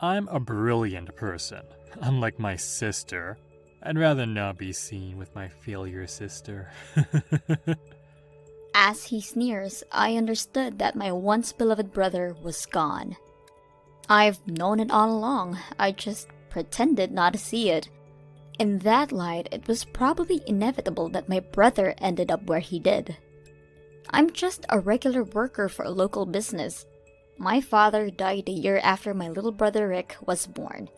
I'm a brilliant person, unlike my sister. I'd rather not be seen with my failure sister. As he sneers, I understood that my once beloved brother was gone. I've known it all along, I just pretended not to see it. In that light, it was probably inevitable that my brother ended up where he did. I'm just a regular worker for a local business. My father died a year after my little brother Rick was born.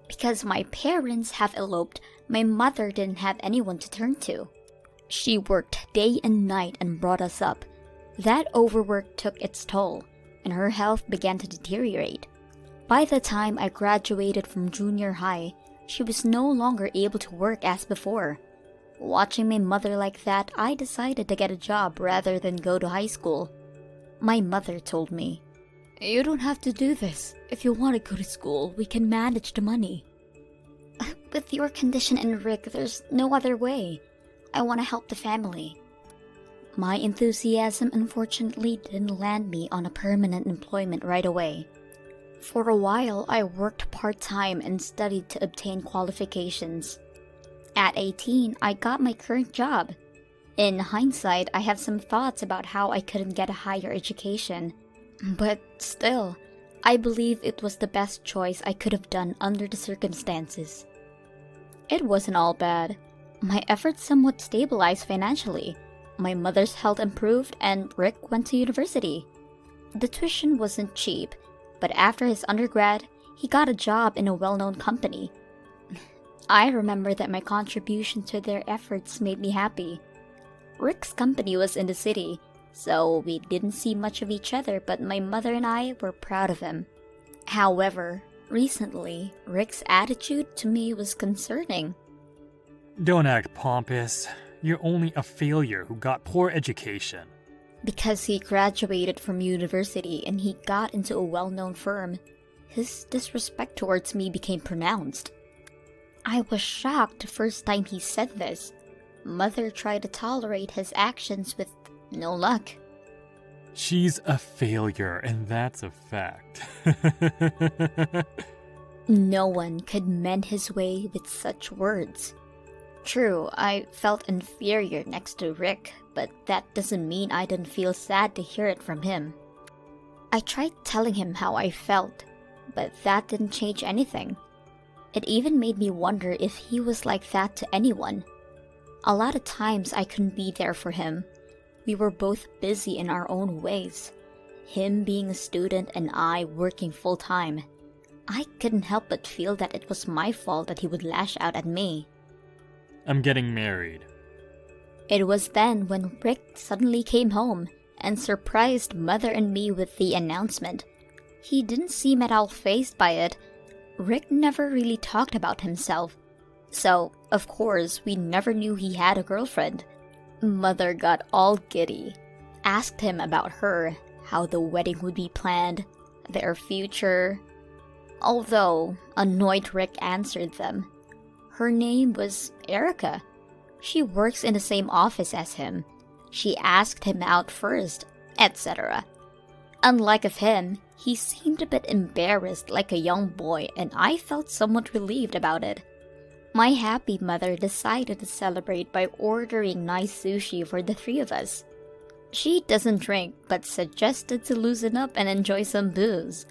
Because my parents have eloped, my mother didn't have anyone to turn to. She worked day and night and brought us up. That overwork took its toll, and her health began to deteriorate. By the time I graduated from junior high, she was no longer able to work as before. Watching my mother like that, I decided to get a job rather than go to high school. My mother told me, "You don't have to do this. If you want to go to school, we can manage the money." With your condition and Rick, there's no other way. I want to help the family. My enthusiasm unfortunately didn't land me on a permanent employment right away. For a while, I worked part-time and studied to obtain qualifications. At 18, I got my current job. In hindsight, I have some thoughts about how I couldn't get a higher education. But still, I believe it was the best choice I could have done under the circumstances. It wasn't all bad. My efforts somewhat stabilized financially. My mother's health improved and Rick went to university. The tuition wasn't cheap, but after his undergrad, he got a job in a well-known company. I remember that my contribution to their efforts made me happy. Rick's company was in the city, so we didn't see much of each other, but my mother and I were proud of him. However, recently, Rick's attitude to me was concerning. Don't act pompous. You're only a failure who got poor education. Because he graduated from university and he got into a well-known firm, his disrespect towards me became pronounced. I was shocked the first time he said this. Mother tried to tolerate his actions with no luck. She's a failure, and that's a fact. No one could mend his way with such words. True, I felt inferior next to Rick, but that doesn't mean I didn't feel sad to hear it from him. I tried telling him how I felt, but that didn't change anything. It even made me wonder if he was like that to anyone. A lot of times I couldn't be there for him. We were both busy in our own ways. Him being a student and I working full-time. I couldn't help but feel that it was my fault that he would lash out at me. I'm getting married. It was then when Rick suddenly came home and surprised Mother and me with the announcement. He didn't seem at all fazed by it. Rick never really talked about himself. So, of course, we never knew he had a girlfriend. Mother got all giddy, asked him about her, how the wedding would be planned, their future. Although, annoyed Rick answered them. Her name was Erica. She works in the same office as him. She asked him out first, etc. Unlike of him, he seemed a bit embarrassed like a young boy, and I felt somewhat relieved about it. My happy mother decided to celebrate by ordering nice sushi for the three of us. She doesn't drink, but suggested to loosen up and enjoy some booze.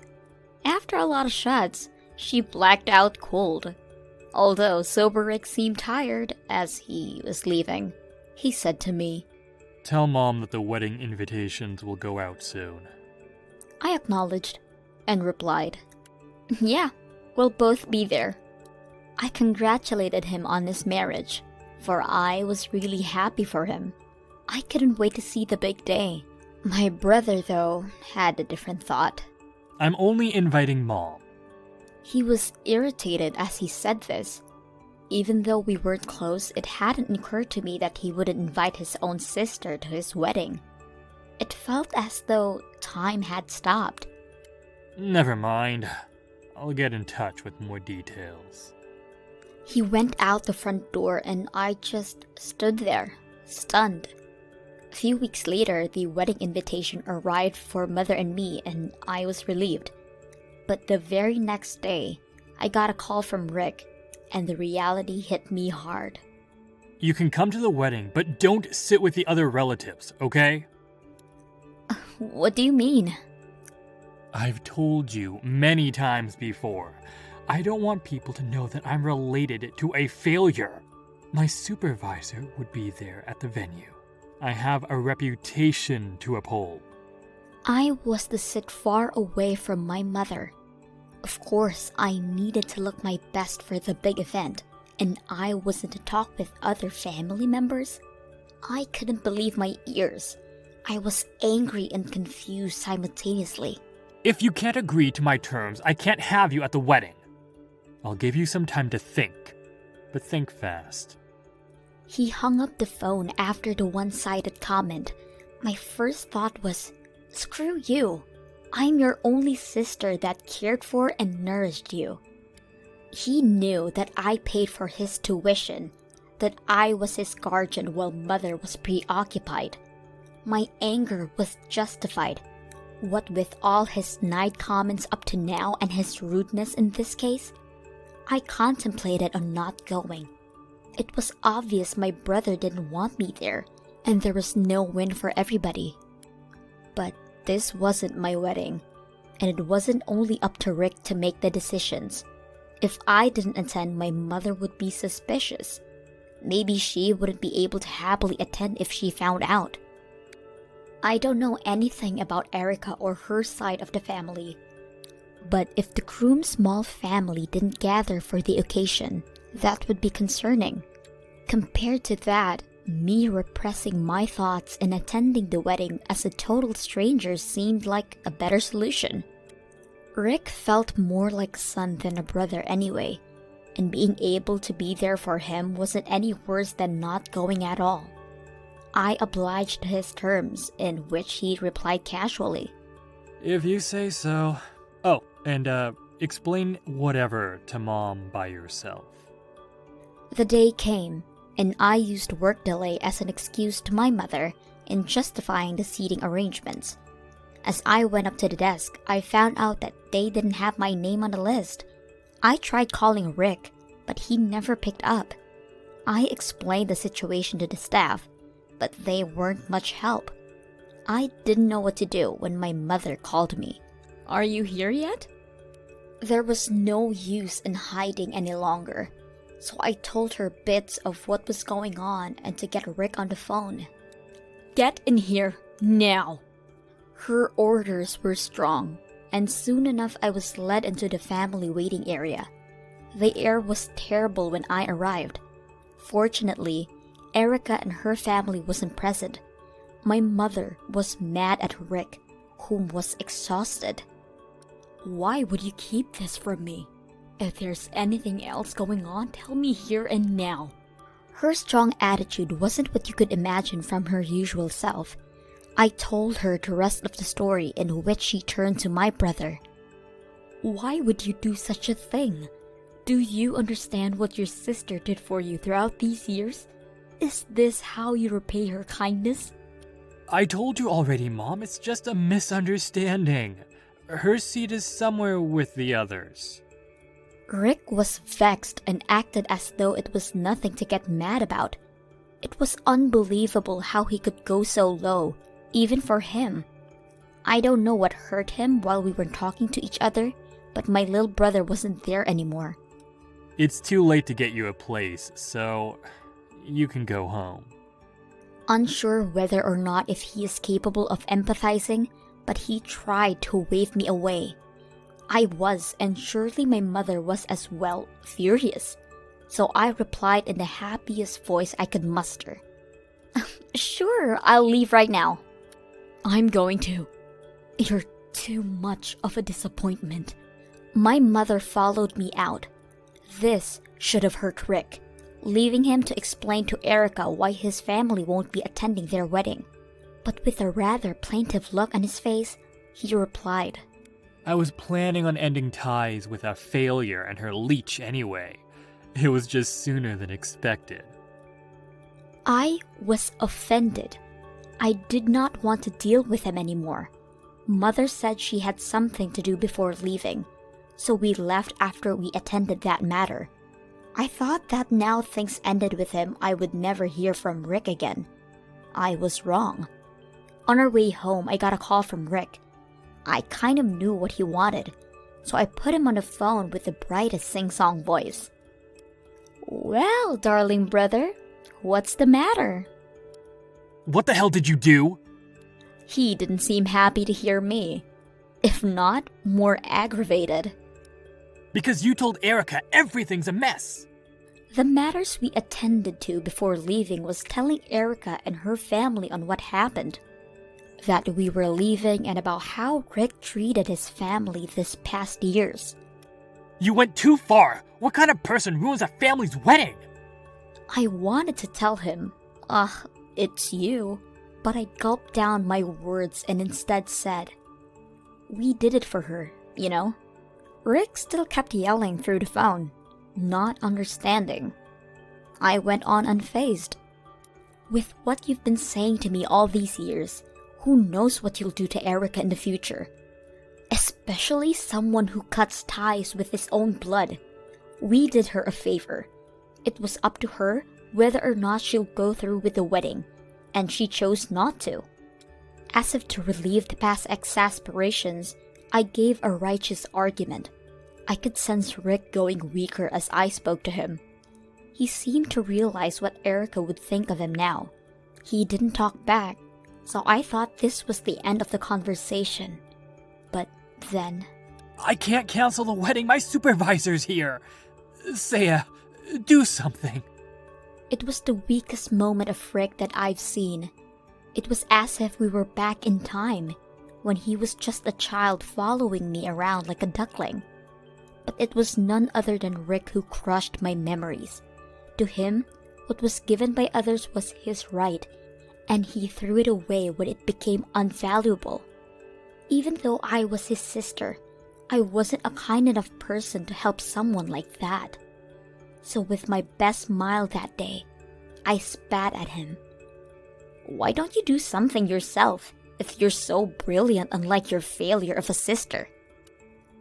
After a lot of shots, she blacked out cold. Although sober Rick seemed tired as he was leaving, he said to me, Tell Mom that the wedding invitations will go out soon. I acknowledged and replied, Yeah, we'll both be there. I congratulated him on his marriage, for I was really happy for him. I couldn't wait to see the big day. My brother, though, had a different thought. I'm only inviting Mom. He was irritated as he said this. Even though we weren't close, it hadn't occurred to me that he wouldn't invite his own sister to his wedding. It felt as though time had stopped. Never mind. I'll get in touch with more details. He went out the front door and I just stood there, stunned. A few weeks later, the wedding invitation arrived for Mother and me and I was relieved. But the very next day, I got a call from Rick, and the reality hit me hard. You can come to the wedding, but don't sit with the other relatives, okay? What do you mean? I've told you many times before. I don't want people to know that I'm related to a failure. My supervisor would be there at the venue. I have a reputation to uphold. I was to sit far away from my mother. Of course, I needed to look my best for the big event, and I wasn't to talk with other family members. I couldn't believe my ears. I was angry and confused simultaneously. If you can't agree to my terms, I can't have you at the wedding. I'll give you some time to think, but think fast. He hung up the phone after the one-sided comment. My first thought was, screw you. I'm your only sister that cared for and nourished you. He knew that I paid for his tuition, that I was his guardian while mother was preoccupied. My anger was justified. What with all his snide comments up to now and his rudeness in this case, I contemplated on not going. It was obvious my brother didn't want me there, and there was no win for everybody. But this wasn't my wedding, and it wasn't only up to Rick to make the decisions. If I didn't attend, my mother would be suspicious. Maybe she wouldn't be able to happily attend if she found out. I don't know anything about Erica or her side of the family. But if the groom's small family didn't gather for the occasion, that would be concerning. Compared to that, me repressing my thoughts and attending the wedding as a total stranger seemed like a better solution. Rick felt more like a son than a brother anyway, and being able to be there for him wasn't any worse than not going at all. I obliged to his terms, in which he replied casually, If you say so. Oh, and explain whatever to Mom by yourself. The day came, and I used work delay as an excuse to my mother in justifying the seating arrangements. As I went up to the desk, I found out that they didn't have my name on the list. I tried calling Rick, but he never picked up. I explained the situation to the staff, but they weren't much help. I didn't know what to do when my mother called me. Are you here yet? There was no use in hiding any longer, so I told her bits of what was going on and to get Rick on the phone. Get in here, now! Her orders were strong, and soon enough I was led into the family waiting area. The air was terrible when I arrived. Fortunately, Erica and her family wasn't present. My mother was mad at Rick, whom was exhausted. Why would you keep this from me? If there's anything else going on, tell me here and now. Her strong attitude wasn't what you could imagine from her usual self. I told her the rest of the story, in which she turned to my brother. Why would you do such a thing? Do you understand what your sister did for you throughout these years? Is this how you repay her kindness? I told you already, Mom, it's just a misunderstanding. Her seat is somewhere with the others. Rick was vexed and acted as though it was nothing to get mad about. It was unbelievable how he could go so low, even for him. I don't know what hurt him while we were talking to each other, but my little brother wasn't there anymore. It's too late to get you a place, so you can go home. Unsure whether or not if he is capable of empathizing, but he tried to wave me away. I was, and surely my mother was as well, furious. So I replied in the happiest voice I could muster. Sure, I'll leave right now. I'm going to. You're too much of a disappointment. My mother followed me out. This should have hurt Rick, leaving him to explain to Erica why his family won't be attending their wedding. But with a rather plaintive look on his face, he replied, I was planning on ending ties with a failure and her leech anyway. It was just sooner than expected. I was offended. I did not want to deal with him anymore. Mother said she had something to do before leaving, so we left after we attended that matter. I thought that now things ended with him, I would never hear from Rick again. I was wrong. On our way home, I got a call from Rick. I kind of knew what he wanted, so I put him on the phone with the brightest sing-song voice. "Well, darling brother, what's the matter?" What the hell did you do? He didn't seem happy to hear me. If not, more aggravated. Because you told Erica everything's a mess. The matters we attended to before leaving was telling Erica and her family on what happened. That we were leaving and about how Rick treated his family this past years. You went too far. What kind of person ruins a family's wedding? I wanted to tell him, it's you, but I gulped down my words and instead said, "We did it for her, you know?" Rick still kept yelling through the phone, not understanding. I went on unfazed. "With what you've been saying to me all these years, who knows what you'll do to Erica in the future? Especially someone who cuts ties with his own blood. We did her a favor. It was up to her whether or not she'll go through with the wedding, and she chose not to." As if to relieve the past exasperations, I gave a righteous argument. I could sense Rick going weaker as I spoke to him. He seemed to realize what Erica would think of him now. He didn't talk back, so I thought this was the end of the conversation. But then... I can't cancel the wedding. My supervisor's here. Saya, do something. It was the weakest moment of Rick that I've seen. It was as if we were back in time, when he was just a child following me around like a duckling. But it was none other than Rick who crushed my memories. To him, what was given by others was his right, and he threw it away when it became unvaluable. Even though I was his sister, I wasn't a kind enough person to help someone like that. So with my best smile that day, I spat at him. "Why don't you do something yourself, if you're so brilliant unlike your failure of a sister?"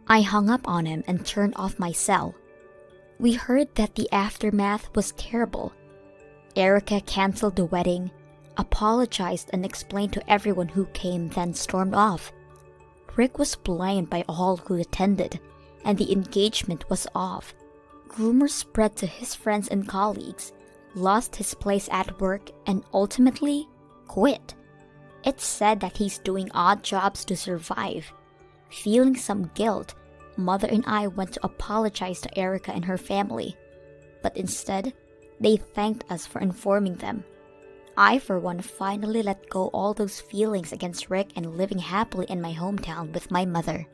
I hung up on him and turned off my cell. We heard that the aftermath was terrible. Erica canceled the wedding, apologized and explained to everyone who came, then stormed off. Rick was blamed by all who attended, and the engagement was off. Rumors spread to his friends and colleagues, lost his place at work, and ultimately quit. It's said that he's doing odd jobs to survive. Feeling some guilt, Mother and I went to apologize to Erica and her family, but instead, they thanked us for informing them. I, for one, finally let go all those feelings against Rick and living happily in my hometown with my mother.